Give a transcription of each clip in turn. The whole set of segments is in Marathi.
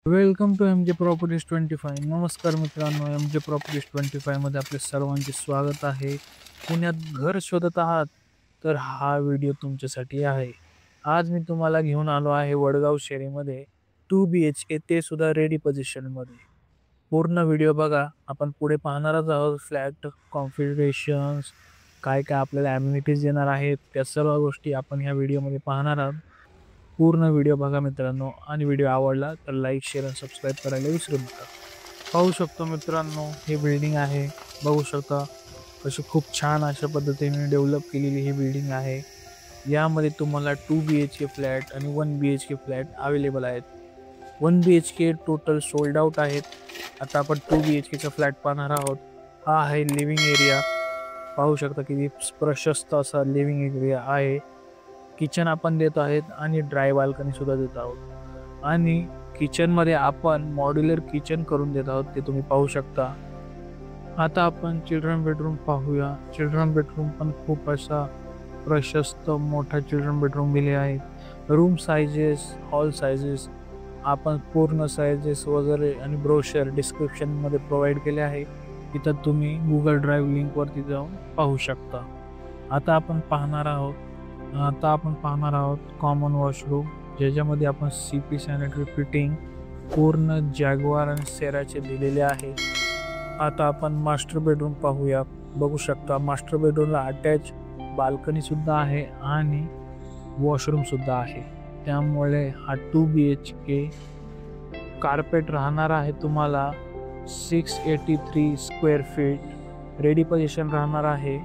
Welcome to M J properties 25. नमस्कार मित्रांनो, एम जे प्रॉपर्टीज 25 मध्ये आपले सर्वांचे स्वागत आहे. पुण्यात घर शोधत आहात तर हा व्हिडिओ तुमच्यासाठी आहे. आज मी तुम्हाला घेऊन आलो आहे वडगाव शेरीमध्ये 2 BHK, ते सुद्धा रेडी पोझिशनमध्ये. पूर्ण व्हिडिओ बघा. आपण पुढे पाहणारच आहोत फ्लॅट कॉन्फिगरेशन्स, काय काय आपल्याला ॲम्युनिटीज येणार आहेत, त्या सर्व गोष्टी आपण ह्या व्हिडिओमध्ये पाहणार आहोत. पूर्ण व्हिडिओ बघा मित्रांनो, आणि व्हिडिओ आवडला तर लाईक, शेअर आणि सबस्क्राईब करायला विसरू नका. पाहू शकतो मित्रांनो, हे बिल्डिंग आहे. बघू शकता कशी खूप छान अशा पद्धतीने डेव्हलप केलेली ही बिल्डिंग आहे. यामध्ये तुम्हाला 2 BHK फ्लॅट आणि 1 BHK फ्लॅट अवेलेबल आहेत. 1 BHK टोटल सोल्ड आउट आहेत. आता आपण 2 BHKचा फ्लॅट पाहणार आहोत. हा आहे लिव्हिंग एरिया. पाहू शकता किती प्रशस्त असा लिव्हिंग एरिया आहे. किचन आपण देत आहेत आणि ड्राय बाल्कनी सुद्धा देत आहोत. आणि किचनमध्ये आपण मॉड्युलर किचन करून देत आहोत, ते तुम्ही पाहू शकता. आता आपण चिल्ड्रन बेडरूम पाहूया. चिल्ड्रन बेडरूम पण खूप असा प्रशस्त मोठा चिल्ड्रन बेडरूम दिले आहेत. रूम सायझेस, हॉल सायझेस आपण पूर्ण सायझेस वगैरे आणि ब्रोशर डिस्क्रिप्शनमध्ये प्रोव्हाइड केले आहे. इथं तुम्ही गुगल ड्राईव्ह लिंकवरती जाऊन पाहू शकता. आता आपण पाहणार आहोत कॉमन वॉशरूम, ज्याच्यामध्ये आपण CP सॅनिटरी फिटिंग पूर्ण जॅग्वार आणि सेराचे दिलेले आहे. आता आपण मास्टर बेडरूम पाहूया. बघू शकता मास्टर बेडरूमला अटॅच बाल्कनी सुद्धा आहे आणि वॉशरूम सुद्धा आहे. त्यामुळे हा 2 BHK कार्पेट राहणार आहे तुम्हाला 683 स्क्वेअर फीट. रेडी पोझिशन राहणार आहे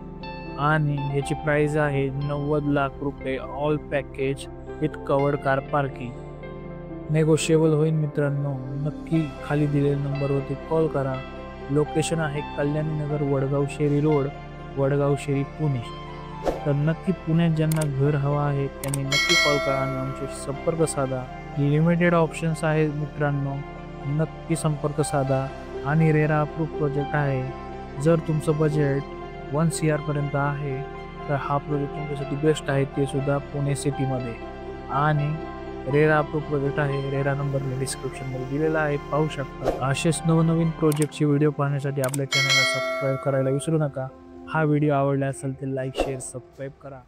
आणि ह्याची प्राइस आहे 90 लाख रुपये, all package with covered car parking. Negotiable होईल मित्रांनो. नक्की खाली दिलेल्या नंबरवरती कॉल करा. लोकेशन आहे कल्याणी नगर, वडगाव शेरी रोड, वडगाव शेरी, पुणे. तर नक्की पुण्यात ज्यांना घर हवं आहे त्यांनी नक्की कॉल करा आणि आमच्याशी संपर्क साधा. लिमिटेड ऑप्शन्स आहेत मित्रांनो, नक्की संपर्क साधा. आणि रेरा अप्रूव्ह प्रोजेक्ट आहे. जर तुमचं बजेट 1 CR पर्यंत आहे तर हा प्रोजेक्ट तुमच्यासाठी बेस्ट आहे, ते सुद्धा पुणे सिटीमध्ये. आणि रेरा अप्रूव्ह प्रोजेक्ट आहे. रेरा नंबर मी डिस्क्रिप्शनमध्ये दिलेला आहे, पाहू शकता. असेच नवनवीन प्रोजेक्टचे व्हिडिओ पाहण्यासाठी आपल्या चॅनलला सबस्क्राईब करायला विसरू नका. हा व्हिडिओ आवडला असेल तर लाईक, शेअर, सबस्क्राईब करा.